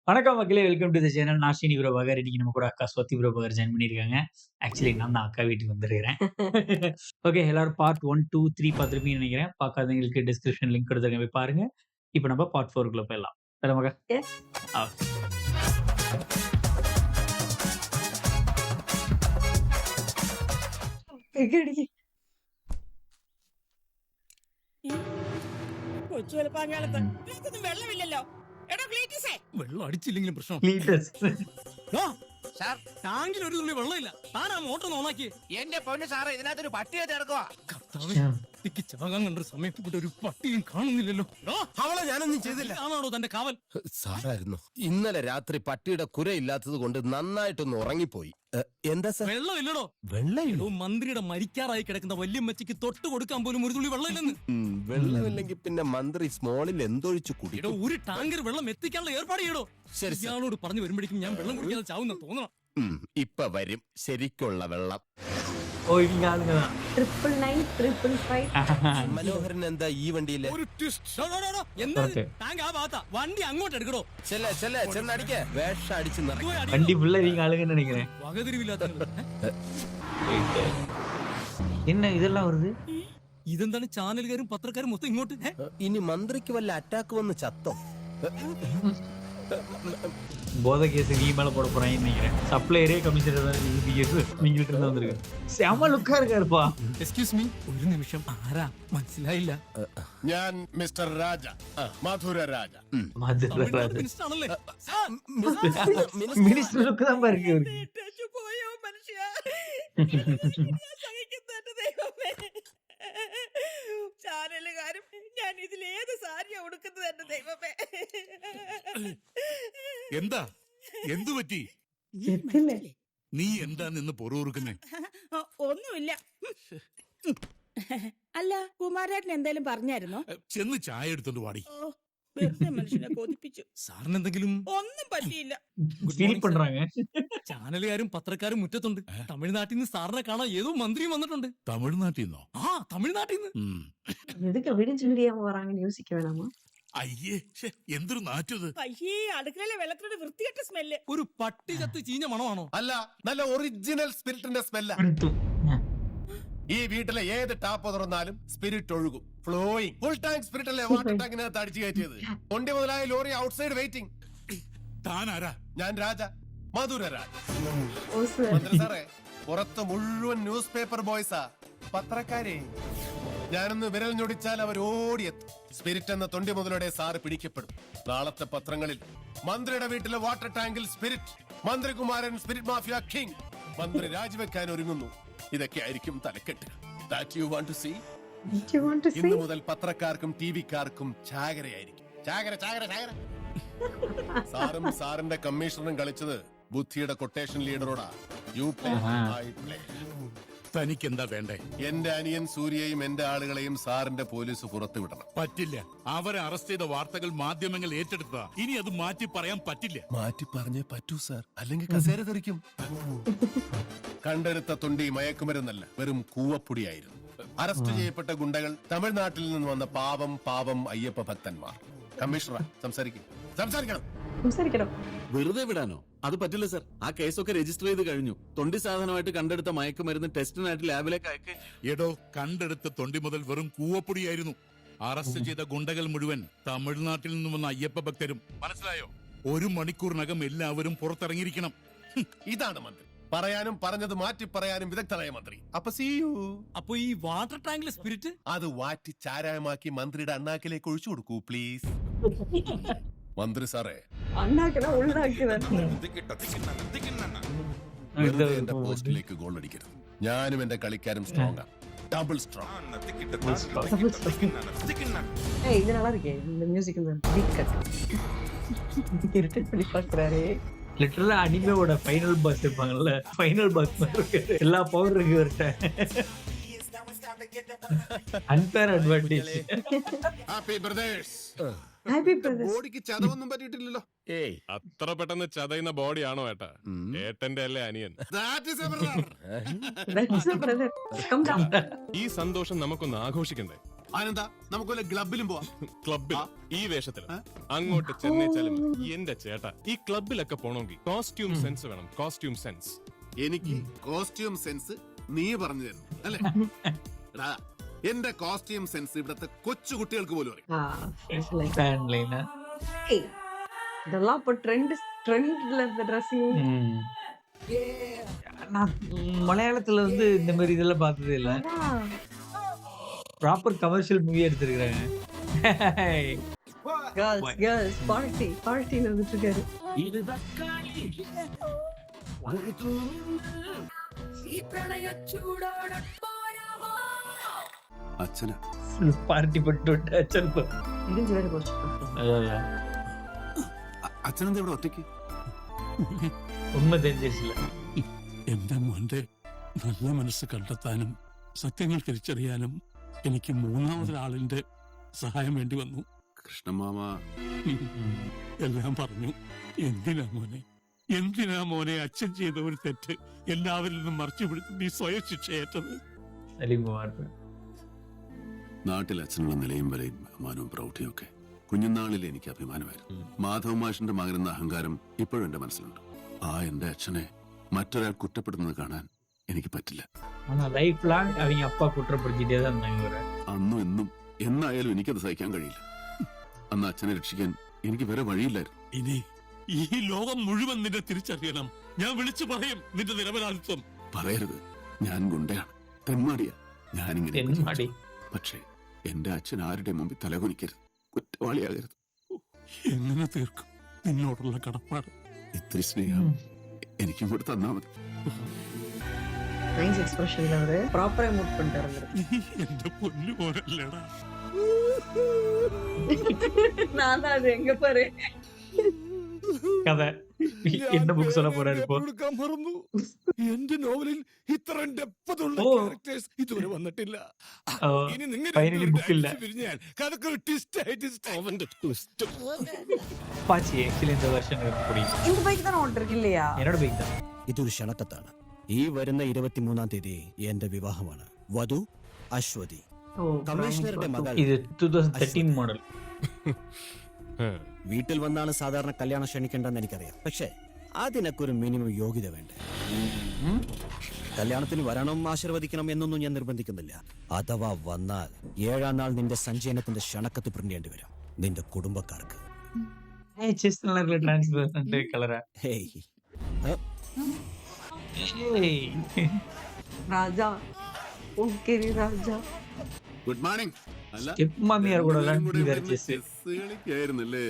வணக்கம் மக்களே! Welcome to the channel. நான் ஸ்ரீனி பிரபாகர். இன்னைக்கு நம்ம கூட அக்கா ஸ்வதி பிரபாகர் ஜாயின் பண்ணியிருக்காங்க. ஆக்சுவலி நான் தான் அக்கா வீட்டுக்கு வந்திருக்கிறேன். ஓகே எல்லாரும் பார்ட் 1, 2, 3 பார்த்துருப்பீங்கன்னு நெனைக்கிறேன். பார்க்காதவங்களுக்கு டிஸ்கிரிப்ஷன் லிங்க் குடுத்துருக்கேன் போய் பாருங்க. இப்ப நம்ம பார்ட் 4க்குள்ள போயிடலாம். போலாமாக்கா? Yes. ஆ. എങ്ങനെയാ? കൊച്ചു വെളുപ്പാങ്കാലത്ത് ഇതിനകത്തൊന്നും വെള്ളമില്ലല്ലോ. എടാ ക്ലീറ്റസേ, വെള്ളം അടിച്ചില്ലെങ്കിലും പ്രശ്നം. ക്ലീറ്റസ്. സാർ ടാങ്കിൽ ഒരു തുള്ളി വെള്ളമില്ല. താനാ മോട്ടർ ഓണാക്കി. എന്റെ പൊന്നു സാറേ, ഇതിനകത്തൊരു പട്ടിയെ കിടക്കുവാ. കർത്താവേ, എനിക്ക് ചാകാൻ കണ്ടൊരു സമയത്ത് ഇവിടെ ഒരു പട്ടിയും കാണുന്നില്ലല്ലോ. അവളെ ഞാനൊന്നും ചെയ്തില്ല. ആണാണോ തന്റെ കാവൽ? സാറായിരുന്നു. ഇന്നലെ രാത്രി പട്ടിയുടെ കുരയില്ലാത്തത് കൊണ്ട് നന്നായിട്ടൊന്ന് ഉറങ്ങിപ്പോയി. എന്താ സാർ? വെള്ളമില്ലടോ. വെള്ളമില്ലോ? മന്ത്രിയുടെ മരിക്കാറായി കിടക്കുന്ന വല്യമ്മച്ചിക്ക് തൊട്ട് കൊടുക്കാൻ പോലും ഒരു തുള്ളി വെള്ളമില്ലെന്ന്. വെള്ളമില്ലെങ്കിൽ പിന്നെ മന്ത്രി സ്മോളിൽ എന്തൊഴിച്ചു എടോ, കുടിക്കും? ഒരു ടാങ്കർ വെള്ളം എത്തിക്കാനുള്ള ഏർപ്പാട് ചെയ്യടോ. ശരി സാർ. ഇയാളോട് പറഞ്ഞു വരുമ്പോഴേക്കും ഞാൻ വെള്ളം കുടിക്കാതെ ചാവുന്ന തോന്നണം. ഇപ്പൊ വരും ശരിക്കുള്ള വെള്ളം. ഓ ഇവங்க ആളുங்க தான். 99955. മനോഹരൻ എന്താ ഈ വണ്ടിയില്? ഒരു ട്വിസ്റ്റ്. എന്താ ഇത്? ടാങ്ക് ആ ഭാഗത്താ. വണ്ടി അങ്ങോട്ട് എടുക്കടോ. ചെന്നടിക്ക. വേഷം അടിച്ച് നിറയ്ക്ക്. പോയി അടിക്കടോ. வண்டி ஃபுல்லா இவங்க ஆளுங்கன்னு நெனைக்கிறேன். വകതിരിവില്ലാത്ത என்ன இதெல்லாம் வருது? ഇതെന്താണ് ചാനലുകാരും പത്രക്കാരും മൊത്തം ഇങ്ങോട്ട്? ഇനി മന്ത്രിക്ക് വല്ല അറ്റാക്ക് വന്ന് ചത്തോ? போதை கேஸ் நீ மேல போட போறாங்கன்னு நினைக்கிறேன். சப்ளையரே கமிஷனர் தான் நீங்கள்ட்ட இருந்து வந்திருக்கு. செம லுக்கா இருக்காருப்பா. എക്സ്ക്യൂസ് മീ, ഒരു നിമിഷം. ആരാ മനസ്സിലായില്ല? ഞാൻ മിസ്റ്റർ രാജ, മധുര രാജ. തമിഴ്നാട് മിനിസ്റ്റർ ആണല്ലേ? സാർ, மினிஸ்டர் லுக்கு தான் பாருக்கு இவருக்கு. ഇട്ടേച്ചു പോയോ മനുഷ്യ? ഞാൻ സഹിക്കുന്നു എന്റെ ദൈവമേ. ചാനലുകാരും ഞാൻ ഇതിലേത് സാരിയാ ഉടുക്കുന്നത് എന്റെ ദൈവമേ. എന്താ എന്തു പറ്റി? എത്തില്ലേ? നീ എന്താ നിന്ന് പൊറുറുക്കുന്നേ? ഒന്നുമില്ല. അല്ല, കുമാരേട്ടൻ എന്തേലും പറഞ്ഞായിരുന്നോ? ചെന്ന് ചായ എടുത്തോണ്ട് വാടി. ഓ, വെറുതെ മനുഷ്യനെ കൊതിപ്പിച്ചു. സാറിന് എന്തെങ്കിലും? ഒന്നും പറ്റിയില്ല. ஃபீல் பண்றாங்க. ചാനലുകാരും പത്രക്കാരും മുറ്റത്തുണ്ട്. തമിഴ്നാട്ടിൽ നിന്ന് സാറിനെ കാണാൻ ഏതോ മന്ത്രിയും വന്നിട്ടുണ്ട്. തമിഴ്നാട്ടിൽ നിന്നോ? ആ, തമിഴ്നാട്ടിൽ നിന്ന്. എതുക്ക് വിടിച്ചു വിടിയാൻ പോറാங்கன்னு யோசிக்க வேணாமா? അയ്യേ, ശ്ശെ, എന്തൊരു നാറ്റത്. അയ്യേ, അടുക്കളയിലെ വെള്ളത്തിനോട് വൃത്തികെട്ട സ്മെല്ല്. ഒരു പട്ടി ചത്ത് ചീഞ്ഞ മണമാണോ? അല്ല, നല്ല ഒറിജിനൽ സ്പിരിറ്റിന്റെ സ്മെല്ല. ഈ വീട്ടിലെ ഏത് ടാപ്പ് തുറന്നാലും സ്പിരിറ്റ് ഒഴുകും, ഫ്ലോയിങ്. ഫുൾ ടാങ്ക് സ്പിരിറ്റ് അല്ലേ വാട്ടർ ടാങ്കിനകത്ത് അടിച്ചു കയറ്റിയത്. തൊണ്ടി മുതലായ ലോറി ഔട്ട്സൈഡ് വെയിറ്റിംഗ്. താനാരാ? ഞാൻ രാജ, മധുര രാജ. ഓസ്. മന്ത്രി സാറേ, പുറത്ത് മുഴുവൻ ന്യൂസ് പേപ്പർ ബോയ്സാ, പത്രക്കാരെ. ഞാനൊന്ന് വിരൽ ഞൊടിച്ചാൽ അവർ ഓടിയെത്തും. സ്പിരിറ്റ് എന്ന തൊണ്ടി മുതലോടെ സാറ് പിടിക്കപ്പെടും. നാളത്തെ പത്രങ്ങളിൽ മന്ത്രിയുടെ വീട്ടിലെ വാട്ടർ ടാങ്കിൽ സ്പിരിറ്റ്, മന്ത്രികുമാരൻ സ്പിരിറ്റ് മാഫിയ കിങ്, മന്ത്രി രാജിവെക്കാൻ ഒരുങ്ങുന്നു. ഇതൊക്കെ ആയിരിക്കും തലക്കെട്ട്. That you want to see? You want to ഇന്ന് see? മുതൽ പത്രക്കാർക്കും ടിവിക്കാർക്കും ചാകരയായിരിക്കും. ചാകര ചാകര ചാകര. സാറും സാറിന്റെ കമ്മീഷണറും കളിച്ചത് ബുദ്ധിയുടെ കൊട്ടേഷൻ ലീഡറോടാ. You play, I play. തനിക്കെന്താ വേണ്ടേ? എന്റെ അനിയൻ സൂര്യയും എന്റെ ആളുകളെയും സാറിന്റെ പോലീസ് പുറത്തു വിടണം. പറ്റില്ല. അവരെ അറസ്റ്റ് ചെയ്ത വാർത്തകൾ മാധ്യമങ്ങൾ ഏറ്റെടുത്തതാ. ഇനി അത് മാറ്റി പറയാൻ പറ്റില്ല. മാറ്റി പറഞ്ഞേ പറ്റൂ സാർ, അല്ലെങ്കിൽ കസേര തെറിക്കും. കണ്ടെടുത്ത തൊണ്ടി മയക്കുമരുന്നല്ല, വെറും കൂവപ്പൊടിയായിരുന്നു. അറസ്റ്റ് ചെയ്യപ്പെട്ട ഗുണ്ടകൾ തമിഴ്നാട്ടിൽ നിന്ന് വന്ന പാവം അയ്യപ്പ ഭക്തന്മാർ. കമ്മീഷണർ സംസാരിക്കണം. സംസാരിക്കണം. വെറുതെ വിടാനോ? അത് പറ്റില്ല സർ. ആ കേസൊക്കെ രജിസ്റ്റർ ചെയ്ത് കഴിഞ്ഞു. തൊണ്ടി സാധനമായിട്ട് കണ്ടെടുത്ത മയക്കുമരുന്ന് ടെസ്റ്റിനായിട്ട് ലാബിലേക്ക് അയക്കുകയും ചെയ്തു. എടോ, കണ്ടെടുത്ത തൊണ്ടി മുതൽ വെറും കൂവപ്പൊടിയായിരുന്നു. അറസ്റ്റ് ചെയ്ത ഗുണ്ടകൾ മുഴുവൻ തമിഴ്നാട്ടിൽ നിന്ന് വന്ന അയ്യപ്പ ഭക്തരും. മനസ്സിലായോ? 1 മണിക്കൂറിനകം എല്ലാവരും പുറത്തിറങ്ങിയിരിക്കണം. ഇതാണ് മന്ത്രി. പറയാനും പറഞ്ഞത് മാറ്റി പറയാനും വിദഗ്ധനായ മന്ത്രി. അപ്പൊ see you. അപ്പൊ ഈ വാട്ടർ ടാങ്കിലെ സ്പിരിറ്റ് അത് വാറ്റി ചാരായമാക്കി മന്ത്രിയുടെ അണ്ണാക്കിലേക്ക് ഒഴിച്ചു കൊടുക്കൂ പ്ലീസ്. മന്ത്രി സാറേ, അണ്ണാക്കണ ഉള്ളാക്കിയതാണ്. വെറുതെ എന്റെ പോസ്റ്റിലേക്ക് ഗോൾ അടിക്കരുത്. ഞാനും എന്റെ കളിക്കാരും സ്ട്രോങ്, ഡബിൾ സ്ട്രോങ്. ஏய், இது நல்லா இருக்கே. இந்த மியூசிக் இந்த பீட் கட். இருட்டட் பண்ணி பார்க்கறாரே. லிட்டரலா அனிமேவோட ஃபைனல் பாஸ் இருப்பாங்கல்ல, ஃபைனல் பாஸ் மாதிரி இருக்கு. எல்லா பவர் இருக்கு இவர்கிட்ட. Unfair advantage. Happy brothers. Happy brothers. ബോഡിക്ക് ചതവൊന്നും പറ്റിയിട്ടില്ലല്ലോ. ഏയ്, അത്ര പെട്ടെന്ന് ചതയുന്ന ബോഡിയാണോ ഏട്ടാ? ഏട്ടന്റെ അല്ലേ അനിയൻ? That is a brother. That's a brother. Come down. ഈ സന്തോഷം നമുക്കൊന്ന് ആഘോഷിക്കണ്ടേ? അതിനെന്താ നമുക്ക് വല്ല ക്ലബിലും പോവാം. ക്ലബിൽ ഈ വേഷത്തിൽ അങ്ങോട്ട് ചെന്നൈച്ചാലും എന്റെ ചേട്ടാ ഈ ക്ലബിലൊക്കെ പോണമെങ്കിൽ കോസ്റ്റ്യൂം സെൻസ് വേണം. കോസ്റ്റ്യൂം സെൻസ് എനിക്ക് കോസ്റ്റ്യൂം സെൻസ് നീ പറഞ്ഞു തരുന്നു അല്ലേ? എടാ, എന്റെ കോസ്റ്റ്യൂം സെൻസ് ഇവിടത്തെ കൊച്ചു കുട്ടികൾക്ക് പോലും അറിയാം. ഫാൻലൈന இதெல்லாம் இப்போ ட்ரெண்ட்ல இந்த ட்ரெஸ்ஸிங். நான் மலையாளத்துல வந்து இந்த மாதிரி இதெல்லாம் பார்த்ததே இல்ல. ப்ராப்பர் கமர்ஷியல் மூவி எடுத்திருக்காங்க. கேர்ள்ஸ் பார்ட்டின்னு வந்துட்டு இருக்காரு. അച്ഛനാ പാർട്ടി പെട്ടോട്ട് അച്ഛൻ ഇടിഞ്ചു വരെ കുറച്ച് അച്ഛനെന്താ ഇവിടെ ഒറ്റയ്ക്ക്? ഉണ്മ തെരിച്ചില്ല. എന്റെ മോന്റെ നല്ല മനസ്സ് കണ്ടെത്താനും സത്യങ്ങൾ തിരിച്ചറിയാനും എനിക്ക് മൂന്നാമതൊരാളിന്റെ സഹായം വേണ്ടി വന്നു. കൃഷ്ണമാമ എല്ലാം പറഞ്ഞു. എന്തിനാ മോനെ അച്ഛൻ ചെയ്ത ഒരു തെറ്റ് എല്ലാവരിൽ നിന്നും മറച്ചു പിടിച്ച് നീ സ്വയം ശിക്ഷയേറ്റത്? നാട്ടിൽ അച്ഛനുള്ള നിലയും വിലയും ബഹുമാനവും പ്രൗഢിയും ഒക്കെ കുഞ്ഞുനാളിൽ എനിക്ക് അഭിമാനമായിരുന്നു. മാധവ മാഷിന്റെ മകനെന്ന അഹങ്കാരം ഇപ്പോഴും എന്റെ മനസ്സിലുണ്ട്. ആ എന്റെ അച്ഛനെ മറ്റൊരാൾ കുറ്റപ്പെടുന്നത് കാണാൻ എനിക്ക് പറ്റില്ല. ലൈഫ് ലാങ് அவங்க அப்பா குற்றப்படுத்திட்டே தான் இருந்தாங்க. അന്നും എന്നും എന്നായാലും എനിക്കത് സഹിക്കാൻ കഴിയില്ല. അന്ന് അച്ഛനെ രക്ഷിക്കാൻ എനിക്ക് വേറെ വഴിയില്ലായിരുന്നു. ഇനി ഈ ലോകം മുഴുവൻ നിന്നെ തിരിച്ചറിയണം. ഞാൻ വിളിച്ചു പറയും നിന്റെ നിരപരാധിത്വം. പറയരുത്, ഞാൻ ഗുണ്ടയാണ്, തെമ്മാടിയാ. ഞാനിങ്ങനെ പക്ഷേ എന്റെ അച്ഛൻ ആരുടെ മുമ്പിൽ തലകുനിക്കരുത്, കുറ്റവാളിയാകരുത്. എങ്ങനെ തീർക്കും നിന്നോടുള്ള കടപ്പാട്? ഇത്തിരി സ്നേഹം എനിക്കും കൂടെ തന്നാ മതി. நைஸ் எக்ஸ்பிரஷன்ல அவரு ப்ராப்பரா மூட் பண்ணிட்டாரு. എന്റെ പൊന്നു പോരല്ലടാ. நான் தான் அது എങ്ക பாரு കഥ என்ன புக் சொல்ல போறாரு இப்போ? മറന്നു. എന്റെ നോവലിൽ ഇത്ര ഡെപ്തുള്ള ഓ. ക്യാരക്ടേഴ്സ് ഇതുവരെ വന്നിട്ടില്ല. ഇനി ഫൈനലി ബുക്ക് ഇല്ല. കഥക്ക് ഒരു ട്വിസ്റ്റ് ആയിട്ട് അവന്റെ ട്വിസ്റ്റ്. பாச்சி ஆக்சுவலி இந்த வெர்ஷன் எனக்கு பிடிக்கும். இந்த பைக் தான் ஓட்டு இருக்கு இல்லையா? என்னோட பைக் தான். ഇതൊരു ക്ഷണക്കത്താണ്. ഈ വരുന്ന 23-ാം തീയതി എന്റെ വിവാഹമാണ്. വധു അശ്വതി, കമ്മീഷണറുടെ മകൾ. ഇത് 2013 മോഡൽ. വീട്ടിൽ വന്നാണ് സാധാരണ കല്യാണം ക്ഷണിക്കേണ്ടെന്ന് എനിക്കറിയാം. പക്ഷേ അതിനൊക്കെ ഒരു മിനിമം യോഗ്യത വേണ്ടേ? കല്യാണത്തിന് വരണം, ആശീർവദിക്കണം എന്നൊന്നും ഞാൻ നിർബന്ധിക്കുന്നില്ല. അഥവാ വന്നാൽ 7-ാം നാൾ നിന്റെ സഞ്ചയനത്തിന്റെ ക്ഷണക്കത്ത് പ്രിന്റ് വരും നിന്റെ കുടുംബക്കാർക്ക്. ചെസ് കളറിലെ ട്രാൻസ്പെറന്റ് കളറാ. Hey, Raja okay Raja. Good morning. അല്ല, മാമിയാർ കൂടെ കളിക്കായിരുന്നല്ലേ?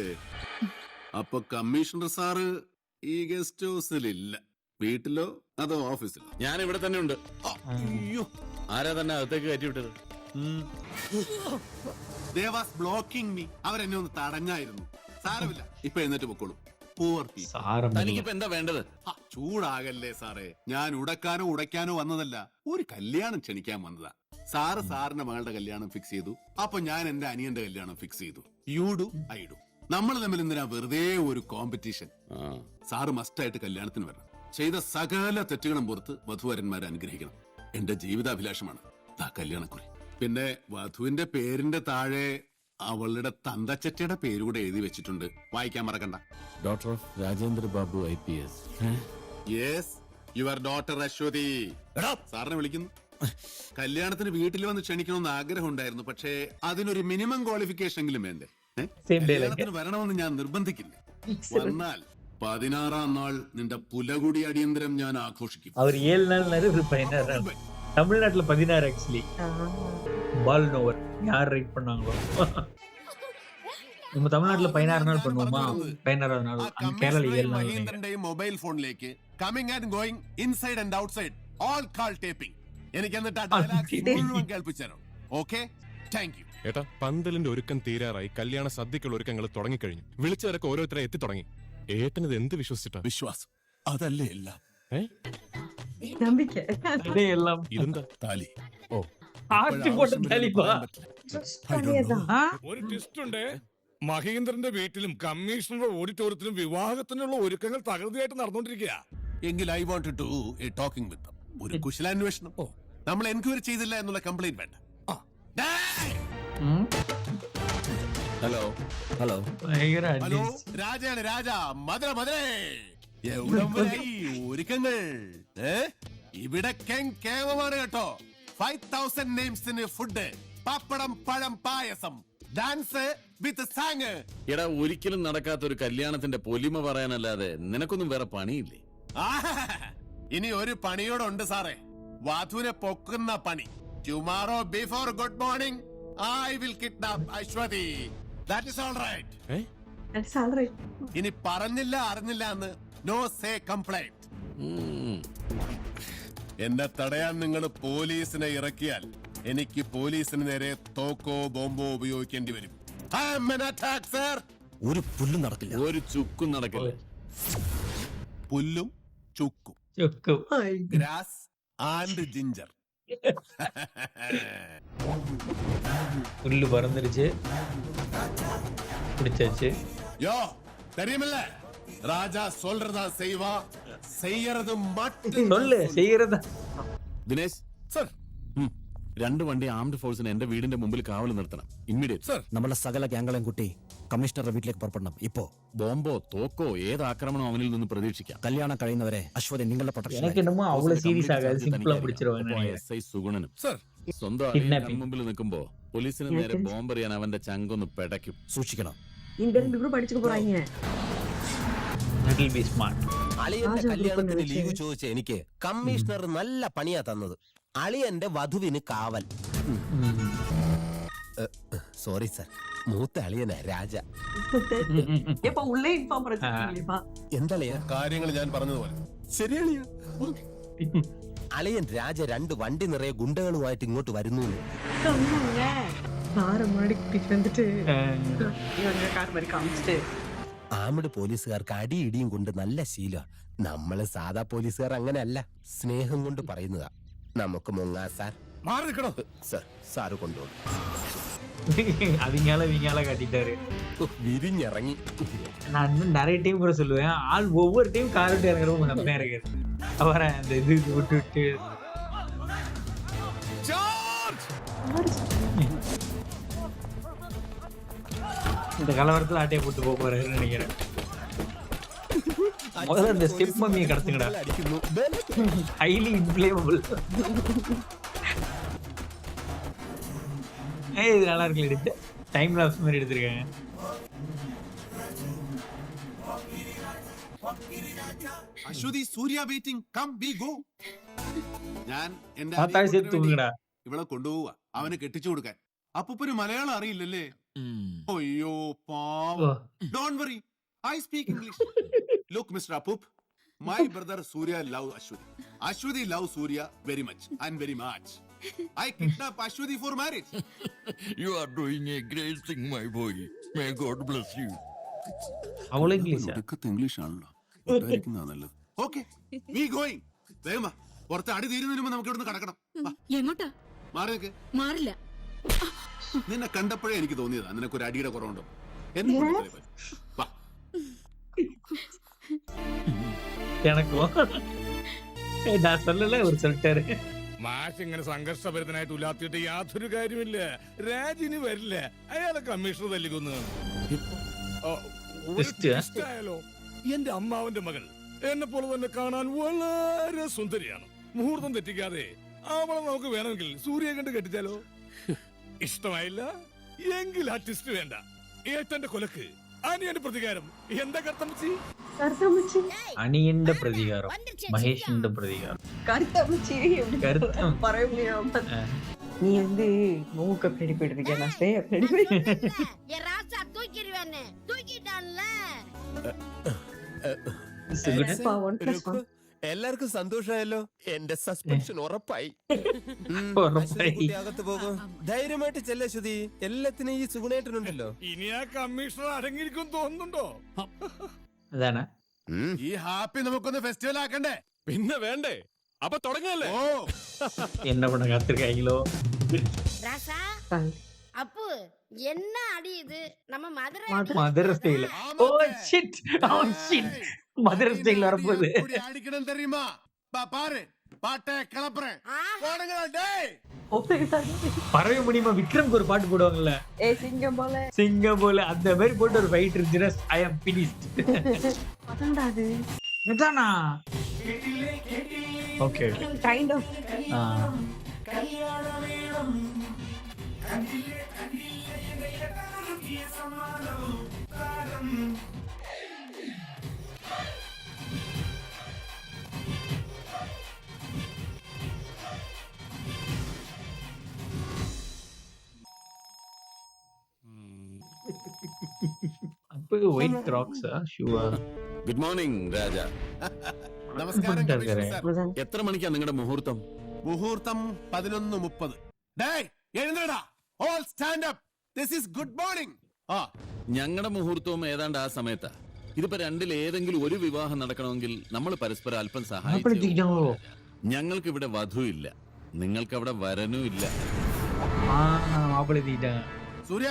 അപ്പൊ കമ്മീഷണർ സാറ് ഈ ഗസ്റ്റ് ഹൗസിലില്ല. വീട്ടിലോ അതോ ഓഫീസിലോ? ഞാൻ ഇവിടെ തന്നെ ഉണ്ട്. അയ്യോ, ആരാ തന്നെ അകത്തേക്ക് കയറ്റി വിട്ടത്? Blocking me. അവരെന്നെ ഒന്ന് തടഞ്ഞായിരുന്നു. സാരമില്ല, ഇപ്പൊ എഴുന്നേറ്റ് പൊക്കോളൂ. തനിക്കിപ്പോ എന്താ വേണ്ടത്? ചൂടാകല്ലേ സാറേ, ഞാൻ ഉടക്കാനോ ഉടയ്ക്കാനോ വന്നതല്ല, ഒരു കല്യാണം ക്ഷണിക്കാൻ വന്നതാ. സാറിന്റെ മകളുടെ കല്യാണം ഫിക്സ് ചെയ്തു. അപ്പൊ ഞാൻ എന്റെ അനിയന്റെ കല്യാണം ഫിക്സ് ചെയ്തു. You do I do. നമ്മൾ തമ്മിൽ എന്തിനാ വെറുതെ ഒരു കോമ്പറ്റീഷൻ? സാറ് മസ്റ്റായിട്ട് കല്യാണത്തിന് വരണം. ചെയ്ത സകല തെറ്റുകളും പുറത്ത് വധുവരന്മാരെ അനുഗ്രഹിക്കണം. എന്റെ ജീവിതാഭിലാഷമാണ് ആ കല്യാണക്കുറി. പിന്നെ വധുവിന്റെ പേരിന്റെ താഴെ അവളുടെ തന്തച്ചറ്റയുടെ പേരുകൂടെ എഴുതി വെച്ചിട്ടുണ്ട്. വായിക്കാൻ മറക്കണ്ട. Doctor Rajendra Babu IPS. Yes, your daughter Aswathy. സാറിനെ വിളിക്കുന്നു. കല്യാണത്തിന് വീട്ടിൽ വന്ന് ക്ഷണിക്കണമെന്ന് ആഗ്രഹം ഉണ്ടായിരുന്നു. പക്ഷേ അതിനൊരു മിനിമം ക്വാളിഫിക്കേഷൻ എങ്കിലും വേണ്ടേ? കല്യാണത്തിന് വരണമെന്ന് ഞാൻ നിർബന്ധിക്കില്ല. വന്നാൽ 16-ാം നാൾ നിന്റെ പുലകുടി അടിയന്തരം ഞാൻ ആഘോഷിക്കും. அவர் 7 நாள் ஒரு 16 நாள். தமிழ்நாட்டுல 16 ஆக்சுவலி. பால் நோவர் யார் ரைட் பண்ணாங்களோ. நம்ம தமிழ்நாட்டுல 16 நாள் பண்ணுவோமா? 16வது நாள் കേരള 7 നാൾ. മഹേന്ദ്രന്റെയും മൊബൈൽ ഫോണിലേക്ക് coming and going, inside and outside, all call tapping. എനിക്ക് എന്നിട്ട് ആ ഡയലോഗ് മുഴുവൻ കേൾപ്പിച്ചു. Okay, thank you. ഏട്ടാ, പന്തലിന്റെ ഒരുക്കം തീരാറായി. കല്യാണ സദ്യക്കുള്ള ഒരുക്കങ്ങൾ തുടങ്ങിക്കഴിഞ്ഞു. വിളിച്ചവരൊക്കെ ഓരോരുത്തരെ എത്തി തുടങ്ങി. ഏട്ടനത് എന്ത് വിശ്വസിച്ചിട്ടാ? വിശ്വാസം അതല്ലേ എല്ലാം. நம்பிக்கை எல்லாம் ഇതെന്താ? താലി. ഓ, ஆட்டி போட்ட தலிபா. ഒരു ട്വിസ്റ്റ് ഉണ്ട്. മഹേന്ദ്രന്റെ വീട്ടിലും കമ്മീഷണറുടെ ഓഡിറ്റോറിയത്തിലും വിവാഹത്തിനുള്ള ഒരുക്കങ്ങൾ തകൃതിയായിട്ട് നടന്നുകൊണ്ടിരിക്കുക. എങ്കിൽ I want to a talking with them. ഒരു കുശലാന്വേഷണം. നമ്മൾ എൻക്വയറി ചെയ്തില്ല എന്നുള്ള കംപ്ലൈന്റ് വേണ്ട. ഹലോ ഹലോ ഭയങ്കര ഹലോ അഡ്ജസ്റ്റ്. രാജയാണ് രാജ മധുര മധുരേ എവിടം വരെയായി ഒരുക്കങ്ങൾ ഇവിടെ കേവമാണ് കേട്ടോ 5000 നെയിംസിന് ഫുഡ് പപ്പടം പഴം പായസം ഡാൻസ് വിത്ത് സാങ്. എടാ ഒരിക്കലും നടക്കാത്ത ഒരു കല്യാണത്തിന്റെ പൊലിമ പറയാനല്ലാതെ നിനക്കൊന്നും വേറെ പണിയില്ലേ? ഇനി ഒരു പണിയോടുണ്ട് സാറേ, വധുവിനെ പൊക്കുന്ന പണി. Tomorrow before good morning I will kidnap Aswathy. That is all right. That's all right. ഇനി പറഞ്ഞില്ല അറിഞ്ഞില്ല എന്ന് നോ സേ കംപ്ലൈന്റ്. എന്നെ തടയാൻ നിങ്ങൾ പോലീസിനെ ഇറക്കിയാൽ എനിക്ക് പോലീസിന് നേരെ തോക്കോ ബോംബോ ഉപയോഗിക്കേണ്ടി വരും. I am an attack, sir. ഒരു പുല്ലും നടക്കില്ല. ഒരു ചുക്കും നടക്കില്ല. പുല്ലും ചുക്കും, ചുക്കും. Grass and ginger. പുല്ല് പറന്നിരിച്ച് പിടിച്ചു. யோ தெரியுமில்ல, ராஜா சொல்றதா செய்வா, செய்யறது மட்டும் சொல்லு செய்யறதா. ദിനേശ് സർ. 2 വണ്ടി ആംഡ് ഫോഴ്സിന് എന്റെ വീടിന്റെ മുമ്പിൽ കാവൽ നിർത്തണം. ഇമ്മീഡിയറ്റ്. സർ. നമ്മളെ സകല ഗ്യാങ്കളെയും കൂട്ടി കമ്മീഷണറുടെ വീട്ടിലേക്ക് പുറപ്പെടണം. ഇപ്പോ ബോംബോ തോക്കോ ഏത് ആക്രമണം അവനിൽ നിന്ന് പ്രതീക്ഷിക്കാം. കല്യാണം കഴിയുന്നവരെ അശ്വതി നിങ്ങളുടെ പ്രൊട്ടക്ഷൻ. எனக்கு என்னமோ அவ்வளவு சீரியஸ் ஆகாது, சிம்பிளா பிடிச்சிருவாங்க. SI സുഗുണനും സർ. സ്വന്തം Kidnapping. മുമ്പിൽ നിൽക്കുമ്പോ പോലീസിന് നേരെ ബോംബെറിയാൻ അവന്റെ ചങ്കൊന്ന് പെടയ്ക്കും. സൂക്ഷിക്കണം. இந்த 2 பேரும் படிச்சுக்க போறாங்க. Little be smart. അളിയന്റെ രാജ കല്യാണത്തിന് ഗ്രൂപ്പിനെ ലീവ് ചോദിച്ച എനിക്ക് കമ്മീഷണർ നല്ല പണിയാ തന്നത്. അളിയന്റെ വധുവിന് കാവൽ. സോറി സർ, മൂത്ത അളിയനാ രാജ. எப்ப உள்ளே இன்ஃபார்ம் பண்ணிருக்கீங்களா? എന്തളിയാ? കാര്യങ്ങൾ ഞാൻ പറഞ്ഞതുപോലെ ശരിയളിയാ. അളിയൻ രാജ 2 വണ്ടി നിറയെ ഗുണ്ടകളുമായിട്ട് ഇങ്ങോട്ട് വരുന്നു. சொன்னாங்க. காரை முன்னாடி கூட்டிட்டு வந்துட்டு இவங்க கார் மாதிரி காமிச்சிட்டு ആമിഡ് പോലീസുകാർക്ക് അടി ഇടിയും കൊണ്ട് നല്ല ശീലം. നമ്മള് സാധാ പോലീസുകാർ അങ്ങനെയല്ല, സ്നേഹം കൊണ്ട് പറയുന്നതാ. നമുക്ക് മുങ്ങാ സാർ. മാറി നിൽക്കണോ സാർ, സാറ് കൊണ്ടുപോകും. அவங்கள காட்டிட்டாரு. വിരിഞ്ഞിറങ്ങി. நான் இன்னும் நிறைய டைம் கூட சொல்லுவேன், ஆள் ஒவ்வொரு டைம் கார் விட்டு இறங்குறவங்க செம்மையா இருக்கு. அவரை அந்த இது விட்டு இந்த கலவரத்துல ஆட்டையை போட்டு போக போறாருன்னு நினைக்கிறேன். முதல்ல இந்த ஸ்டெப் மம்மியை கடத்துங்கடா. അടിക്കുന്നു. Highly inflammable. இது நல்லா இருக்கு. எடுத்து டைம் லாப்ஸ் மாதிரி எடுத்திருக்காங்க. അശ്വതി സൂര്യ വെയിറ്റിംഗ്, കം വി ഗോ. ഞാൻ എന്റെ பார்த்தாலே சேர்த்து தூங்குங்கடா. ഇവളെ കൊണ്ടുപോവാ അവന് കെട്ടിച്ചു കൊടുക്കാൻ. അപ്പൂപ്പന് മലയാളം അറിയില്ലല്ലേ? അയ്യോ പാവം. Don't worry, I speak English. Look mister അപ്പൂപ്പ്, my brother Surya love Ashwathi. Ashwathi love Surya very much and very much. I kidnap Ashwati for marriage. You are doing a great thing, my boy. May God bless you. அவ்வளோ இங்கிலீஷா? ഒടുക്കത്തെ English ആണല്ലോ. ഒട്ടായിരിക്കുന്നതാ നല്ലത്. Okay, we going. വേഗം വാ. പുറത്ത് അടി തീരുന്നതിന് മുമ്പ് നമുക്ക് ഇവിടുന്ന് കടക്കണം. വാ. എങ്ങോട്ടാ? മാറി നിൽക്ക്. മാറില്ല. നിന്നെ കണ്ടപ്പോഴേ എനിക്ക് തോന്നിയതാ നിനക്കൊരു അടിയുടെ കുറവുണ്ടോ. എന്നെ കൊണ്ട് ഇത്രയും പറ്റും. വാ. எனக்கும் நான் சொல்லல, அவர் சொல்லிட்டாரு. മാഷ് ഇങ്ങനെ സംഘർഷഭരിതനായിട്ട് ഉലാത്തിയിട്ട് യാതൊരു കാര്യമില്ല. രാജിന് വരില്ല, അയാളെ കമ്മീഷണർ തല്ലിക്കൊന്നു. Twist, ആയാലോ? എന്റെ അമ്മാവന്റെ മകൾ എന്നെ പോലെ തന്നെ കാണാൻ വളരെ സുന്ദരിയാണ്. മുഹൂർത്തം തെറ്റിക്കാതെ അവളെ നമുക്ക് വേണമെങ്കിൽ സൂര്യ കണ്ട് കെട്ടിച്ചാലോ? ഇഷ്ടമായില്ല എങ്കിൽ ആ ട്വിസ്റ്റ് വേണ്ട. ഏട്ടന്റെ കൊലക്ക് അനിയന്റെ പ്രതികാരം. എന്താ കർത്തമ്മച്ചി? கருத்தமிச்சி அணியண்ட பிரதிகாரம், மகேஷண்ட பிரதிகாரம். கருத்தமிச்சி கருத்தம். പറയ முடியாம நீ வந்து மூக்க பிடி போயிட்டு நான் ஸ்டே பிடி போய் ராசா தூக்கிடுவேன்னு தூக்கிட்டான்ல. എല്ലാവർക്കും സന്തോഷമായല്ലോ. എന്റെ സസ്പെൻഷൻ ഉറപ്പായി. ഉറപ്പായി. അകത്ത് പോകും. ധൈര്യമായിട്ട് ചെല്ല ശ്രുതി, എല്ലാത്തിനും ഈ സുഗുണേട്ടനുണ്ടല്ലോ. ഇനി ആ കമ്മീഷണർ അടങ്ങിയിരിക്കും തോന്നുന്നുണ്ടോ? அதானே ഈ ഹാപ്പി നമുക്കൊന്ന് ഫെസ്റ്റിവൽ ആക്കണ്ടേ? പിന്നെ വേണ്ടേ? അപ്പൊ തുടങ്ങല്ലേ? ഓ என்ன பண்ண காத்திருக்காங்களோ. ராசா அப்பு என்ன அடி இது? நம்ம மதுரை மதுரை ஸ்டைல. Oh shit, oh shit, Madurai style வரப்போகுது. எப்படி அடிக்கணும் தெரியுமா? பாரு, பாட்டே கிளப்புறேன் போடுங்கடா டேய். பறவை முடியுமா விக்ரம்க்கு ஒரு பாட்டு போடுவாங்கல்ல, ஏ சிங்கம் போல சிங்கம் போல, அந்த மாதிரி போட்டு ஒரு ஃபைட் இருந்துச்சுன்னா ஐ அம் பினிஷ்ட். அதான்டா அது. இதானா? ஓகே கைண்ட் ஆஃப் அப்போ ஒயிட் ராக்ஸா ஷூவா? Good morning Raja. നമസ്കാരം കമ്മീഷണർ സാർ. എത്ര മണിക്കാ നിങ്ങളുടെ മുഹൂർത്തം? മുഹൂർത്തം 11:30. ഡേയ് എഴുന്നേടാ. All stand up. This is good morning. ആ ഞങ്ങളുടെ മുഹൂർത്തവും ഏതാണ്ട് ആ സമയത്താ. ഇതിപ്പോ രണ്ടിൽ ഏതെങ്കിലും ഒരു വിവാഹം നടക്കണമെങ്കിൽ നമ്മൾ പരസ്പരം അല്പം സഹായിച്ചു. ഞങ്ങൾക്ക് ഇവിടെ വധു ഇല്ല, നിങ്ങൾക്ക് അവിടെ വരനും ഇല്ല. மாப்பிள்ளை தீட்டாங்க. സൂര്യ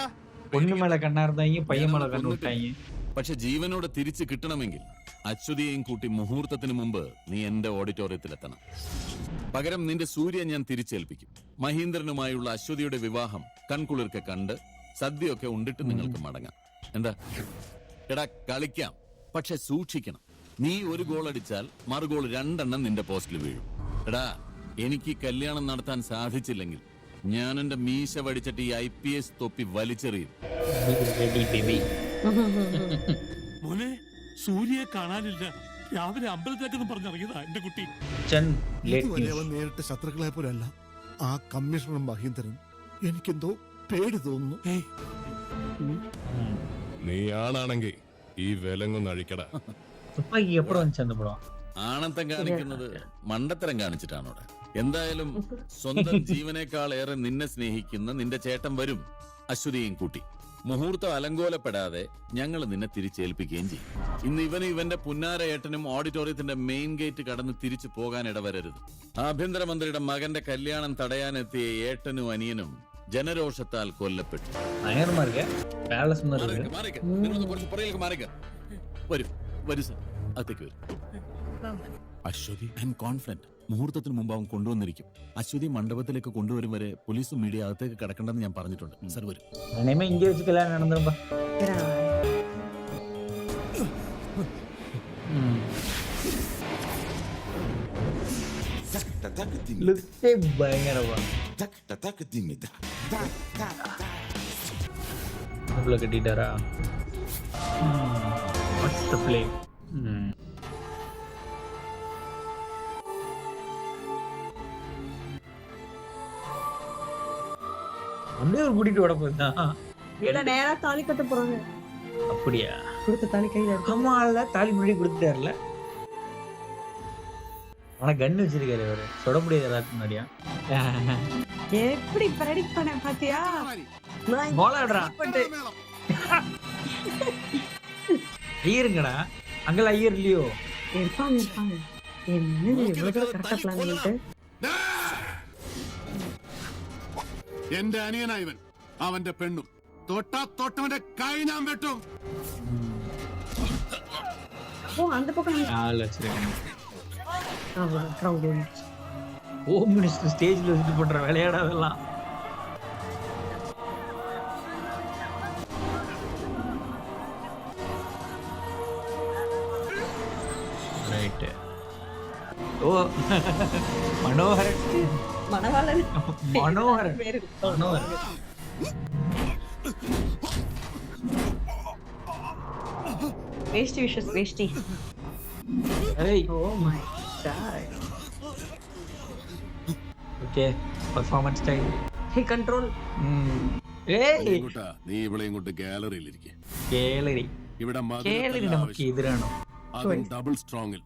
பொண்ணு மேல கண்ணா இருந்தாங்க, பையன் மேல கண்ணு விட்டாங்க. പക്ഷെ ജീവനോടെ തിരിച്ചു കിട്ടണമെങ്കിൽ അശ്വതിയെയും കൂട്ടി മുഹൂർത്തത്തിന് മുമ്പ് നീ എന്റെ ഓഡിറ്റോറിയത്തിലെത്തണം. പകരം നിന്റെ സൂര്യ ഞാൻ തിരിച്ചേൽപ്പിക്കും. മഹീന്ദ്രനുമായുള്ള അശ്വതിയുടെ വിവാഹം കൺകുളിർക്കെ കണ്ട് സദ്യയൊക്കെ ഉണ്ടിട്ട് നിങ്ങൾക്ക് മടങ്ങാം. എന്താ? എടാ കളിക്കാം, പക്ഷെ സൂക്ഷിക്കണം. നീ ഒരു ഗോൾ അടിച്ചാൽ മറുഗോൾ 2 നിന്റെ പോസ്റ്റിൽ വീഴും. എടാ എനിക്ക് കല്യാണം നടത്താൻ സാധിച്ചില്ലെങ്കിൽ ഞാൻ എന്റെ മീശ വടിച്ചിട്ട് ഈ IPS തൊപ്പി വലിച്ചെറിയും. മോനെ സൂര്യയെ കാണാനില്ല. രാവിലെ അമ്പലത്തിലേക്കെന്ന് പറഞ്ഞിറങ്ങിയതാ എന്റെ കുട്ടി. അവൻ നേരിട്ട് ശത്രുക്കളെ പോലല്ല ആ കമ്മീഷണർ മഹീന്ദ്രൻ. എനിക്കെന്തോ പേടി തോന്നുന്നു. നീ ആണാണെങ്കിൽ ഈ വിലങ്ങൊന്ന് അഴിക്കടാ. துப்பாக்கி எப்போ வந்துச்சு அந்த படம்? ആണത്തം കാണിക്കുന്നത് മണ്ടത്തരം കാണിച്ചിട്ടാണോടെ? എന്തായാലും സ്വന്തം ജീവനേക്കാൾ ഏറെ നിന്നെ സ്നേഹിക്കുന്ന നിന്റെ ചേട്ടൻ വരും അശ്വതിയും കൂട്ടി. മുഹൂർത്തം അലങ്കോലപ്പെടാതെ ഞങ്ങൾ നിന്നെ തിരിച്ചേൽപ്പിക്കുകയും ചെയ്യും. ഇന്ന് ഇവന്റെ പുന്നാര ഏട്ടനും ഓഡിറ്റോറിയത്തിന്റെ മെയിൻ ഗേറ്റ് കടന്ന് തിരിച്ചു പോകാൻ ഇടവരരുത്. ആഭ്യന്തരമന്ത്രിയുടെ മകന്റെ കല്യാണം തടയാനെത്തിയ ഏട്ടനും അനിയനും ജനരോഷത്താൽ കൊല്ലപ്പെട്ടു. വരൂ സർ, അകത്തേക്ക് വരും. അശ്വതി ഐ എം കോൺഫിഡന്റ് മുഹൂർത്തത്തിന് മുമ്പ് അവൻ കൊണ്ടുവന്നിരിക്കും. അശ്വതി മണ്ഡപത്തിലേക്ക് കൊണ്ടുവരും വരെ പോലീസും മീഡിയ അകത്തേക്ക് കടക്കണ്ടെന്ന് ഞാൻ പറഞ്ഞിട്ടുണ്ട്. സർ വരും. இங்கே வச்சு கல்யாணம் நடந்துருப்பா. பயங்கரமா கட்டிட்டாரா? What's the play? அப்படியே ஒரு கூட்டிட்டு ஓட போகுதா? இல்ல நேரா தாலி கட்ட போறாங்க. அப்படியா? கொடுத்த தாலி கையில இருக்கு. அம்மா இல்ல தாலி முன்னாடி கொடுத்துட்டாருல. ஆனா கன் வச்சிருக்காரு அவரு. சுட முடியாது எல்லாத்துக்கும் முன்னாடியா? எப்படி பிரெடிக்ட் பண்ண பாத்தியா? போலாடுறா. ஐயருங்கடா. அங்கல ஐயர் இல்லையோ? இருப்பாங்க. என்ன இவ்வளவு கரெக்டா பிளான் பண்ணிட்டு? എന്റെ അനിയനായവൻ, അവന്റെ പെണ്ണും തൊട്ടവന്റെ കൈ ഞാൻ വെട്ടും. ஓ அந்த பக்கம் ஆள் வச்சிருக்காங்க. கிரவுண்ட் ஹோம் மினிஸ்டர் ஸ்டேஜ்ல வச்சுட்டு பண்ற விளையாட அதெல்லாம். ரைட். ஓ மனோகரன் மணவாளன் மனோகரன் பேரு மனோகரன். வேஷ்டி விஷஸ் வேஷ்டி. ஏய் oh my God. Okay performance time. Hey control. ഏയ് നീ ഇവിടെ ഇങ്ങോട്ട് ഗാലറിയിൽ ഇരിക്കെ. കേളരി ഇവിടെ കേളരി നമുക്ക് എതിരാണോ? അതും ഡബിൾ സ്ട്രോങ്ങിൽ.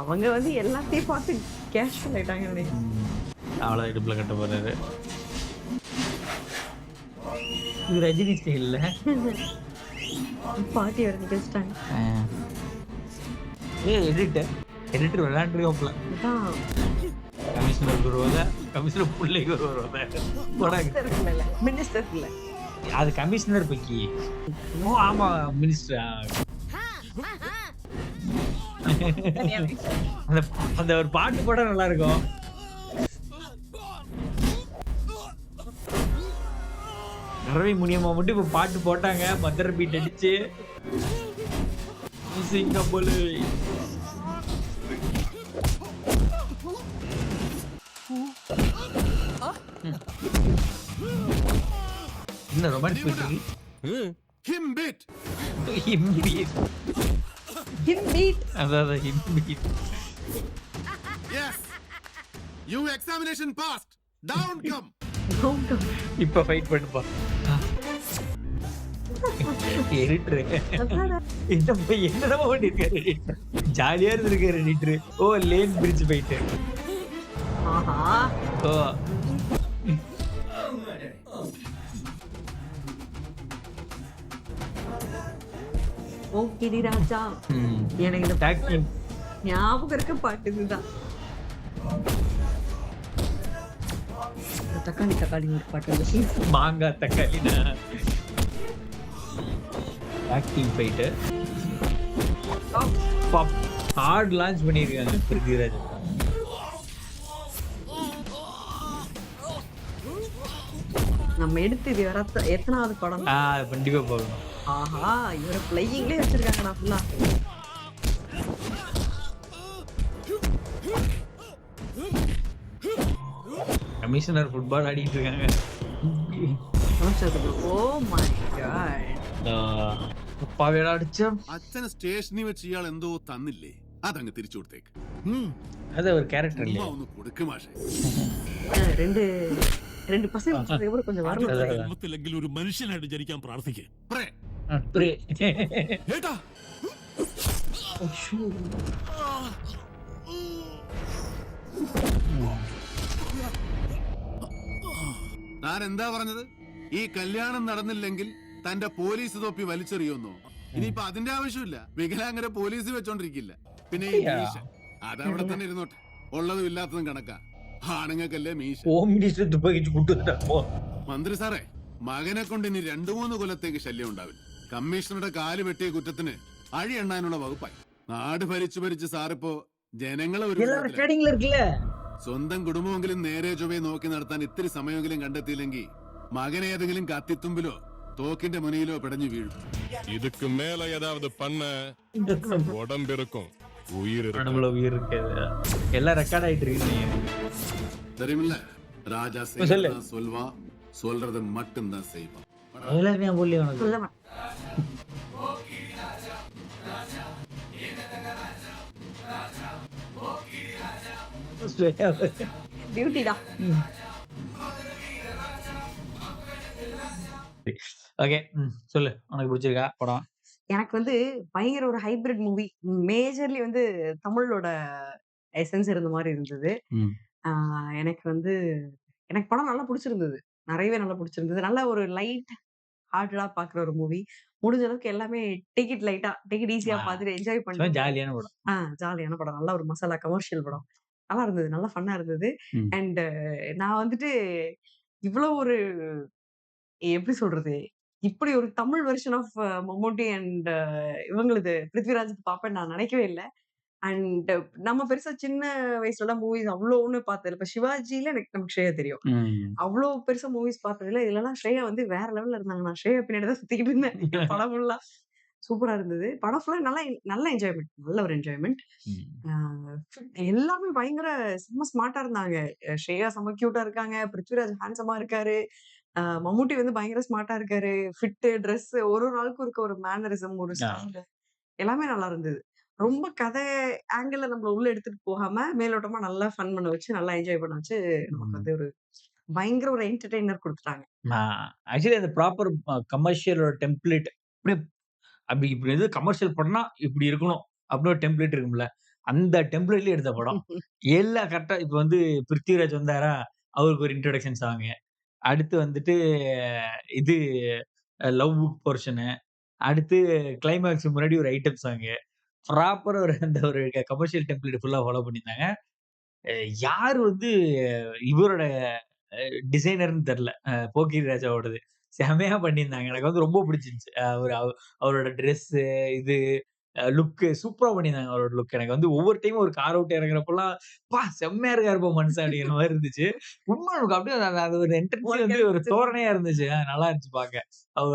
அவங்க வந்து எல்லாத்தையும் பார்த்து கேஷுவல் ஆயிட்டாங்க. அவ்வளோ இடுப்புல கட்ட போறாரு. இது ரஜினி ஸ்டைல்ல பாட்டி வர நிகழ்ச்சிட்டாங்க. எடிட்டர் விளையாண்டுருவோம்ல. கமிஷனர் வருவாங்க, கமிஷனர் பிள்ளைக்கு வருவாங்க. மினிஸ்டர் இல்ல, அது கமிஷனர் பக்கி. ஓ ஆமா மினிஸ்டர். அந்த அந்த ஒரு பாட்டு போட்டா நல்லா இருக்கும். நரவி முனியம்மா மட்டும் இப்ப பாட்டு போட்டாங்க. மதர் பீட் அடிச்சு சிங்கப்பூர் என்ன ரொமான்ஸ் போயிட்டு Him bit. ஹிம்பீட் Him beat. அதான் ஹிம்பீட். Yes. You examination passed. Down come. இப்ப ஃபைட் பண்ணுப்பா. எடிட்டர் இந்த போய் என்னடா பண்ணிருக்காரு ஜாலியா இருந்திருக்காரு எடிட்டர். ஓ லேன் பிரிட்ஜ் போயிட்டு ஆஹா. ஓ ஓகேடி ராஜா. எனக்கு இந்த டாக் டீம் ஞாபகம் இருக்க பாட்டு இதுதான். இந்த தக்காளி ஒரு பாட்டு இருந்துச்சு. மாங்காய் தக்காளி tag team fight hard launch பண்ணிருக்காங்க பிருத்திவிராஜ். நம்ம எடுத்து இது வர எத்தனாவது படம்? கண்டிப்பா போகணும். ஆஹா, இவரை பிளையிங்லேயே வச்சிருக்காங்க நான் ஃபுல்லா. கமிஷனர் ஃபுட்பால் ஆடிட்டு இருக்காங்க. ஓ மை காட். പാവയുടെ അടിച്ച അച്ഛനെ സ്റ്റേഷനിൽ വെച്ച് ഇയാൾ എന്തോ തന്നില്ലേ അതങ്ങ് തിരിച്ചു കൊടുത്തേക്ക്. അത് ഒരു ക്യാരക്ടർ അല്ലേ? ഒന്ന് കൊടുക്ക് മാഷേ. രണ്ട് രണ്ട് പസങ്ങൾ ഇവിടെ கொஞ்சம் வரணும். ജന്മത്തിലെങ്കിലും ഒരു മനുഷ്യനായിട്ട് ജനിക്കാൻ പ്രാർത്ഥിക്കേ. ഏട്ടാ ഞാൻ എന്താ പറഞ്ഞത്? ഈ കല്യാണം നടന്നില്ലെങ്കിൽ തന്റെ പോലീസ് തൊപ്പി വലിച്ചെറിയുന്നോ? ഇനിയിപ്പൊ അതിന്റെ ആവശ്യമില്ല. വികലാംഗരെ പോലീസ് വെച്ചോണ്ടിരിക്കില്ല. പിന്നെ ഈ മീശ അതവിടെ തന്നെ ഇരുന്നോട്ടെ. ഉള്ളതും ഇല്ലാത്തതും കണക്കാ. ആണുങ്ങൾക്കല്ലേ മീശ. മന്ത്രി സാറേ, മകനെ കൊണ്ട് ഇനി 2-3 കൊല്ലത്തേക്ക് ശല്യം ഉണ്ടാവില്ല. കമ്മീഷണറുടെ കാല് വെട്ടിയ കുറ്റത്തിന് അഴി എണ്ണാനുള്ള വകുപ്പായി. നാട് ഭരിച്ചു സാറിപ്പോ ജനങ്ങളെ ഒരു സ്വന്തം കുടുംബമെങ്കിലും നേരെ ചൊവ്വേ നോക്കി നടത്താൻ ഇത്തിരി സമയമെങ്കിലും കണ്ടെത്തിയില്ലെങ്കിൽ മകനെ ഏതെങ്കിലും കത്തിത്തുമ്പിലോ തോക്കിന്റെ മുനയിലോ പിടഞ്ഞു വീഴും. இதுக்கு மேல ஏதாவது பண்ண உடம்பு இருக்கும், உயிர் இருக்கும். நம்மள உயிர் இருக்காது. எல்லாம் ரெக்கார்ட் ஆயிட்டு இருக்கு. தெரியுமில்ல, ராஜா செய்யறதா சொல்வா, சொல்றத மட்டும்தான் செய்வான். அதெல்லாம் நான் சொல்லி உனக்கு சொல்ல மாட்டேன். டியூட்டிடா. ஓகே சொல்லு, உனக்கு பிடிச்சிருக்கா படம்? எனக்கு வந்து பயங்கர ஒரு ஹைபிரிட் மூவி. மேஜர்லி வந்து தமிழோட எசன்ஸ் இருந்த மாதிரி இருந்தது. எனக்கு வந்து எனக்கு படம் நல்லா பிடிச்சிருந்தது. நிறையவே நல்லா பிடிச்சிருந்தது. நல்ல ஒரு லைட் ஹார்ட்டடா பாக்குற ஒரு மூவி. முடிஞ்ச அளவுக்கு எல்லாமே டேக் இட் ஈஸியா பார்த்துட்டு என்ஜாய் பண்ணி ஜாலியான படம். ஜாலியான படம். நல்ல ஒரு மசாலா கமர்ஷியல் படம். நல்லா இருந்தது. நல்லா ஃபன்னா இருந்தது. அண்ட் நான் வந்துட்டு இவ்வளவு ஒரு எப்படி சொல்றது? இப்படி ஒரு Tamil version of Mammootty and இவங்களது பிருத்விராஜ் பாப்பேன் நான் நினைக்கவே இல்ல. அண்ட் நம்ம பெருசா சின்ன வயசுலலாம் மூவிஸ் அவ்வளோ ஒண்ணு பார்த்ததில்ல. இப்ப சிவாஜில நமக்கு ஸ்ரேயா தெரியும். அவ்வளோ பெருசா மூவிஸ் பார்த்ததில்ல. இதுலலாம் ஸ்ரேயா வந்து வேற லெவல்ல இருந்தாங்க. நான் ஸ்ரேயா பின்னாடி தான் சுத்திக்கிட்டு இருந்தேன் படம் ஃபுல்லா. சூப்பரா இருந்தது. படம் ஃபுல்லா நல்ல என்ஜாய்மெண்ட். நல்ல ஒரு என்ஜாய்மெண்ட். எல்லாமே பயங்கர செம்ம ஸ்மார்ட்டா இருந்தாங்க. ஸ்ரேயா செம்ம கியூட்டா இருக்காங்க. பிருத்விராஜ் ஹேண்ட்ஸமா இருக்காரு. மம்முட்டி வந்து பயங்கர ஸ்மார்ட்டா இருக்காரு. ஃபிட், ட்ரெஸ், ஒரு ஆளுக்கும் இருக்க ஒரு மேனரிசம், ஒரு ஸ்டைல் எல்லாமே நல்லா இருந்தது. ரொம்ப கதை ஆங்கிள் நம்மள உள்ள எடுத்துட்டு போகாம மேலோட்டமா நல்லா ஃபன் பண்ண வச்சு நல்லா என்ஜாய் பண்ண வச்சு நமக்கு வந்து ஒரு பயங்கர ஒரு என்டர்டெய்னர் கொடுத்துட்டாங்க. ஆக்சுவலி அந்த ப்ராப்பர் கமர்ஷியலோட டெம்ப்ளேட் அப்படி இப்படி எது கமர்ஷியல் பண்ணா இப்படி இருக்கணும் அப்படின்னு ஒரு டெம்ப்ளேட் இருக்கும்ல, அந்த டெம்ப்ளேட்லயே எடுத்த படம். எல்லாம் கரெக்டா. இப்ப வந்து பிருத்விராஜ் வந்தாரா, அவருக்கு ஒரு இன்ட்ரோடக்ஷன் சாங். அடுத்து வந்துட்டு இது லவ் புக் போர்ஷனு. அடுத்து கிளைமேக்ஸ் முன்னாடி ஒரு ஐட்டம் சாங். ப்ராப்பரா ஒரு அந்த ஒரு கமர்ஷியல் டெம்ப்ளேட் ஃபுல்லா ஃபாலோ பண்ணியிருந்தாங்க. யாரு வந்து இவரோட டிசைனர்ன்னு தெரியல. போக்கிரி ராஜாவோடது செமையா பண்ணியிருந்தாங்க. எனக்கு வந்து ரொம்ப பிடிச்சிருந்துச்சு. அவரோட ட்ரெஸ் இது லுக் சூப்பரா பண்ணியிருந்தாங்க அவரோட லுக். எனக்கு வந்து ஒவ்வொரு டைமும் ஒரு கார் விட்டு இறங்குறப்பலாம், செம்மையா இருக்காருப்பா மனுஷன் அப்படிங்கிற மாரி இருந்துச்சு. உண்மையா எனக்கு அப்படியே அது ஒரு என்ட்ரன்ஸே உனக்கு வந்து எது ஒரு பிடிச்சிருந்தது? தோரணையா இருந்துச்சு. நல்லா இருந்துச்சு பாக்க. அவ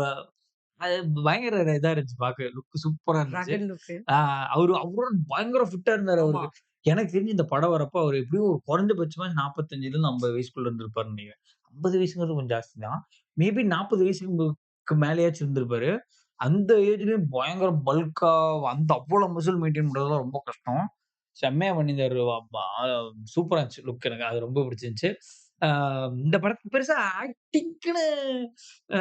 அது பயங்கர இதா இருந்துச்சு பாக்க. லுக் சூப்பரா இருந்துச்சு. ரகட் லுக்கு. அவரும் பயங்கர ஃபிட்டா இருந்தாரு ஆமா. அவருக்கு. எனக்கு தெரிஞ்சு இந்த படம் வரப்போ அவரு எப்படியும் ஒரு குறைஞ்சபட்சமா 45லேருந்து 50 வயசுக்குள்ள இருந்திருப்பாருன்னு நெனைக்கிறேன். 50 வயசுங்கிறது கொஞ்சம் ஜாஸ்தி தான். மேபி 40 வயசுக்கு மேலயாச்சும் இருந்திருப்பாரு. அந்த ஏஜ்லயும் பயங்கர பல்கா அவ்வளோ மசில் மெயின்டெயின் பண்றதெல்லாம் ரொம்ப கஷ்டம். செம்மையா பண்ணியிருந்தாரு. சூப்பரா இருந்துச்சு லுக் எனக்கு. அது ரொம்ப பிடிச்சிருந்துச்சு. ஆ இந்த படத்துக்கு பெருசா ஆக்டிங்ன்னு அ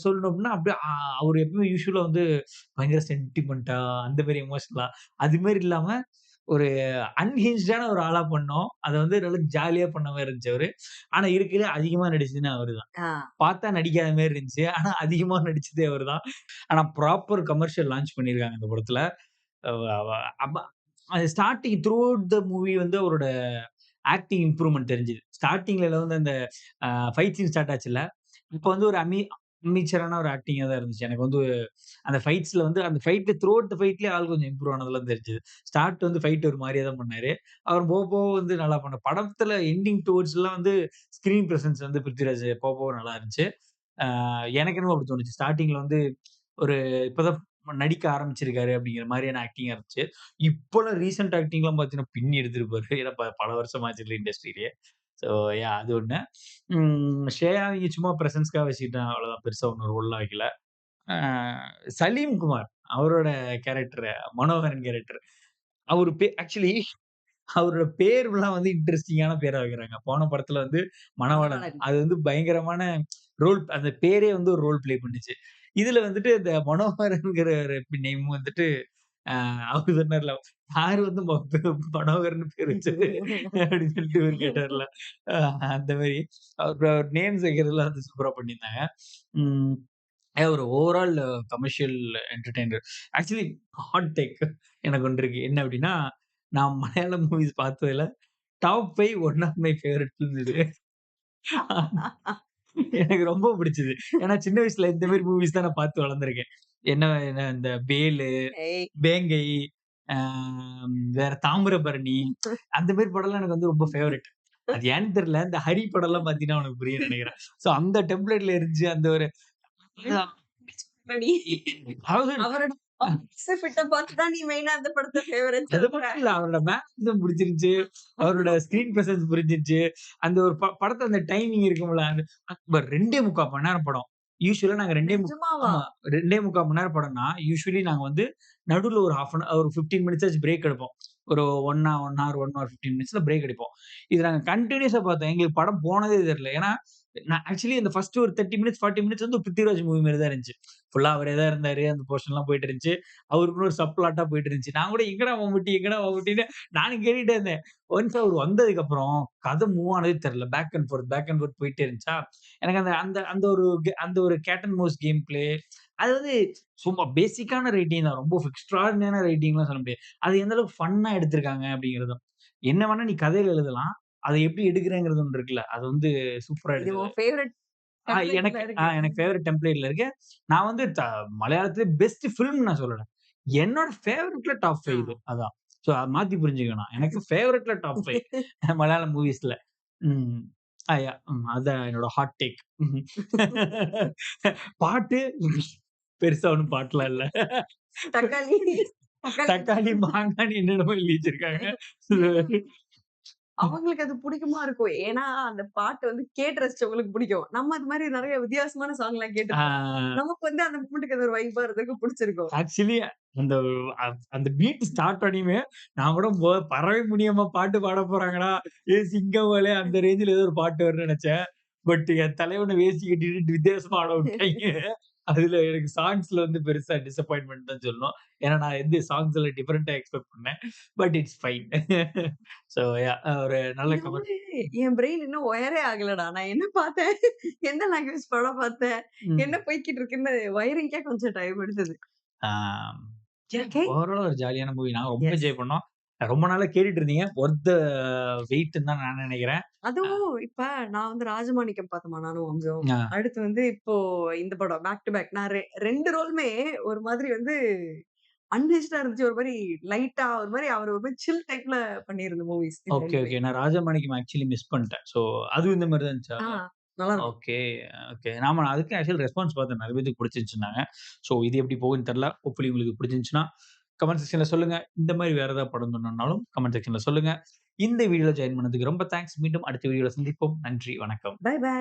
சொல்லணும் அப்டின்னா, அப்படியே அவரு எப்பவுமே யூசுவலா வந்து பயங்கர சென்டிமென்ட்டா அந்த மாரி எமோஷனலா அது மாரி இல்லாம ஒரு அன்ஹிஞ்ச்டான ஒரு ஆளா பண்ணோம். அத வந்து நல்லா ஜாலியா பண்ண மாரி இருந்துச்சு அவரு. ஆனா இருக்கிறதுலே அதிகமா நடிச்சதுன்னா அவருதான். ஆ. பார்த்தா நடிக்காத மாரி இருந்துச்சு. ஆனா அதிகமா நடிச்சதே அவருதான். ஆனா ப்ராப்பர் கமர்ஷியல் லான்ச் பண்ணியிருக்காங்க இந்த படத்துல. அவ அவ அப்ப அது starting through out the movie வந்து அவரோட ஆக்டிங் இம்ப்ரூவ்மென்ட் தெரிஞ்சுது. ஸ்டார்ட்டிங்ல வந்து அந்த ஃபைட் சீன் ஸ்டார்ட் ஆச்சுல்ல. இப்ப வந்து ஒரு அமெச்சரான ஒரு ஆக்டிங்கா தான் இருந்துச்சு. எனக்கு வந்து அந்த ஃபைட்ஸ்ல வந்து அந்த ஃபைட்ல த்ரூ அவுட் த ஃபைட்லயே ஆள் கொஞ்சம் இம்ப்ரூவ் ஆனதெல்லாம் தெரிஞ்சது. ஸ்டார்ட் வந்து ஃபைட் ஒரு மாரியா தான் பண்ணாரு. அவர் போக போக வந்து நல்லா படத்துல எண்டிங் டுவர்ட்ஸ்லாம் வந்து ஸ்கிரீன் பிரசன்ஸ் வந்து பிருத்விராஜ் போக போக நல்லா இருந்துச்சு. ஆ எனக்கு என்னமோ அப்படி தோணுச்சு. ஸ்டார்ட்டிங்ல வந்து ஒரு இப்பதான் நடிக்க ஆரம்பிச்சிருக்காரு அப்படிங்கிற மாரியான ஆக்டிங்கா இருந்துச்சு. இப்பலாம் ரீசென்ட் ஆக்டிங்லாம் பார்த்தீங்கன்னா, பின்னி எடுத்திருப்பாரு. ஏன்னா பல வருஷம் ஆச்சுல்ல இண்டஸ்ட்ரியிலயே. ஸோ அது ஒண்ணு. ஸ்ரேயா இங்க சும்மா பிரசன்ஸ்க்காக வச்சுக்கிட்டாங்க அவ்வளோதான். பெருசா ஒண்ணும் ரோல்லாம் வைக்கல. ஆ சலீம் குமார் அவரோட கேரக்டர் மனோகரன் கேரக்டர். அவரு ஆக்சுவலி அவரோட பேர்லாம் வந்து இன்ட்ரஸ்டிங்கான பேரா வைக்கிறாங்க. போன படத்துல வந்து மணவாளன். மணவாளன். அது வந்து பயங்கரமான அந்த பேரே வந்து ஒரு ரோல் ப்ளே பண்ணுச்சு. இதுல வந்துட்டு இந்த மனோகரன்ங்கிற ஒரு நேம் வந்துட்டு அவரு சொன்னார்ல, யாரு வந்து மனோகர்ன்னு பேர் வச்சது அப்படின்னு சொல்லிட்டு இவரு கேட்டார்ல. அ அந்த மாரி அவர் நேம்ஸ் வைக்கிறதெல்லாம் வந்து சூப்பரா பண்ணியிருந்தாங்க. ம். ஒரு overall commercial entertainer. Actually hot take எனக்கு ஒண்ணு இருக்கு. என்ன அப்டின்னா, நான் மலையாளம் மூவிஸ் பார்த்ததுல top 5 one of my favourite film இது. எனக்கு ரொம்ப பிடிச்சது. ஏன்னா சின்ன வயசுல இந்த மாரி மூவிஸ் தான் நான் பார்த்து வளர்ந்துருக்கேன். என்ன இந்த பேலு, ஏய். வேங்கை, ஆ வேற தாமிரபரணி அந்த மாரி படம்லாம் எனக்கு வந்து ரொம்ப ஃபேவரைட். அது ஏன்னு தெரியல. இந்த ஹரி படம்லாம் பார்த்தீங்கன்னா உனக்கு புரியும்னு நெனைக்கிறேன். ஸோ அந்த டெம்ப்ளேட்ல இருந்துச்சு அந்த ஒரு நீ அதாவது அவரோட ஃபிட்ட பார்த்து தான் நீ மெயினா அந்த படத்த ஃபேவரைட் அது சொல்ற. மட்டும் இல்ல. அவரோட மேனரிசம் புடிச்சிருந்துச்சு. அவரோட ஸ்கிரீன் பிரசன்ஸ் புடிச்சிருச்சு. அந்த ஒரு படத்துல அந்த டைமிங் இருக்கும்ல. அந்த 2 1/4 மணி நேரம் படம். யூசுவலா நாங்க 2 நிஜமாவா? ஆமா. 2 1/4 மணி நேரம் படம்னா, யூசுவலி நாங்க வந்து நடுவுல ஒரு 15 மினிட்ஸ் ஆச்சு பிரேக் எடுப்போம். ஒரு 1 ஹவர் 1 ஹவர் 15 மினிட்ஸ்ல பிரேக் எடுப்போம். இது நாங்க கன்டினியூஸா பார்த்தோம். எங்களுக்கு படம் போனதே தெரியல. ஏன்னா, நான் ஆக்சுவலி இந்த ஃபர்ஸ்ட் ஒரு 30 மினிட்ஸ் 40 மினிட்ஸ் வந்து பிருத்விராஜ் மூவி மாரி தான் இருந்துச்சு. ஃபுல்லா அவரே தான் இருந்தாரு. அந்த போர்ஷன்லாம் போயிட்டு இருந்துச்சு. அவருக்குன்னு ஒரு சப் பிளாட்டா போயிட்டு இருந்துச்சு. நான் கூட எங்கடா மம்முட்டி, எங்கடா மம்முட்டின்னு நானும் கேட்டுட்டே இருந்தேன். ஒன்ஸ் அவரு வந்ததுக்கப்புறம் கதை மூவ் ஆனதே தெரியல. பேக் அண்ட் ஃபோர்த் போயிட்டே இருந்துச்சா, எனக்கு அந்த அந்த அந்த ஒரு cat and mouse game play அது வந்து சும்மா பேசிக்கான ரைட்டிங் தான். ரொம்ப எக்ஸ்ட்ரார்டினரியான ரைட்டிங்லாம் சொல்ல முடியாது. அது எந்த அளவுக்கு ஃபன்னா எடுத்திருக்காங்க அப்படிங்கிறது தான். என்ன வேணா நீ கதையில எழுதலாம். அத எப்படி எடுக்குறேங்கிறது ஒண்ணு இருக்குல்ல. அது வந்து சூப்பரா இது எடுக்குது. உன் ஃபேவரைட் டெம்ப்ளேட்ல இருக்கு. எனக்கு ஃபேவரைட் டெம்ப்ளேட்ல இருக்கு. நான் வந்து மலையாளத்திலே பெஸ்ட் ஃபில்ம் நான் சொல்லல. என்னோட ஃபேவரைட்ல டாப் 5 இது. அதான். சோ அத மாத்தி புரிஞ்சுக்கணும். எனக்கு ஃபேவரைட்ல டாப் 5 மலையாளம் மூவிஸ்ல. ம். அதான் என்னோட ஹாட் டேக். பாட்டு பெருசா ஒண்ணும் பாட்டுலாம் இல்ல. தக்காளி தக்காளி, மாங்கான்னு என்னென்னமோ எழுதி வச்சிருக்காங்க. அவங்களுக்கு அது புடிக்குமா இருக்கும். ஏன்னா, அந்த பாட்டு வந்து கேட்டு ரசிச்சவங்களுக்கு பிடிக்கும். நம்ம அது மாரி நெறைய வித்தியாசமான சாங்லாம் கேட்டுருப்போம். ஆ நமக்கு வந்து அந்த மொமெண்ட்க்கு அது ஒரு வைபா இருந்திருக்கும், பிடிச்சிருக்கும். ஆக்சுவலி அந்த அந்த பீட் ஸ்டார்ட் ஆனியுமே, நான் கூட பறவை முனியம்மா பாட்டு பாட போறாங்கடா, சிங்கமலே அந்த ரேஞ்சுல ஏதோ ஒரு பாட்டு வரும்னு நெனச்சேன். பட் என் தலைவன வேஷ்டி கட்டிட்டு வித்தியாசமா ஆட விட்டாய்ங்க. அதுல எனக்கு சாங்ஸ்ல வந்து பெருசா டிசப்பாயின்ட்மென்ட் தான் சொல்லணும். ஏன்னா நான் வந்து சாங்ஸ்ல டிஃபரெண்ட்டா எக்ஸ்பெக்ட் பண்ணேன். But it's fine. சோ ஒரு நல்ல இது வந்து என் பிரெயின் இன்னும் ஒயரே ஆகலடா. நான் என்ன பார்த்தேன்? எந்த லாங்குவேஜ் படம் பார்த்தேன்? என்ன போய்க்கிட்டு இருக்குன்னு வயரிங்க்கே கொஞ்சம் டைம் எடுத்தது. ஓகே. ஓவரால் ஒரு ஜாலியான மூவி. நாங்க ரொம்ப எஸ். என்ஜாய் பண்ணோம். ரொம்ப நாளா கேட்டுட்டு இருந்தீங்க. ஒர்த் த வெயிட்ன்னு தான் நான் நெனைக்கிறேன். அதுவும் இப்ப நான் வந்து ராஜமாணிக்கம் பார்த்தேன்மா நானும் வம்சம். ஆ. அடுத்து வந்து இப்போ இந்த படம் பேக் டு பேக். நான் 2 ரோலுமே ஒரு மாதிரி வந்து அன்ஹிஞ்ச்டா இருந்துச்சு. ஒரு மாரி லைட்டா ஒரு மாரி அவர் ஒரு மாரி சில் டைப்ல பண்ணியிருந்த மூவிஸ் இது ஓகே, 2மே. ஓகே. நான் ராஜமாணிக்கம் ஆக்சுவலி மிஸ் பண்ணிட்டேன். ஸோ அதுவும் இந்த மாரி தான் இருந்துச்சா? நல்லா இருக்கும். Okay, okay. நாம அதுக்கு ஆக்சுவல் ரெஸ்பான்ஸ் பார்த்தேன். நெறைய பேத்துக்கு பிடிச்சிருந்துச்சுன்னாங்க. ஸோ இது எப்படி போகுதுன்னு தெரியல. ஹோப்ஃபுல்லி உங்களுக்கு பிடிச்சிருந்துச்சுன்னா, கமெண்ட் செக்ஷன்ல சொல்லுங்க. இந்த மாரி வேற ஏதாவது படம் சொன்னோம்னாலும் கமெண்ட் செக்ஷன்ல சொல்லுங்க. இந்த வீடியோல ஜாயின் பண்ணதுக்கு ரொம்ப தேங்க்ஸ். மீண்டும் அடுத்த வீடியோல சந்திப்போம். நன்றி, வணக்கம். Bye by.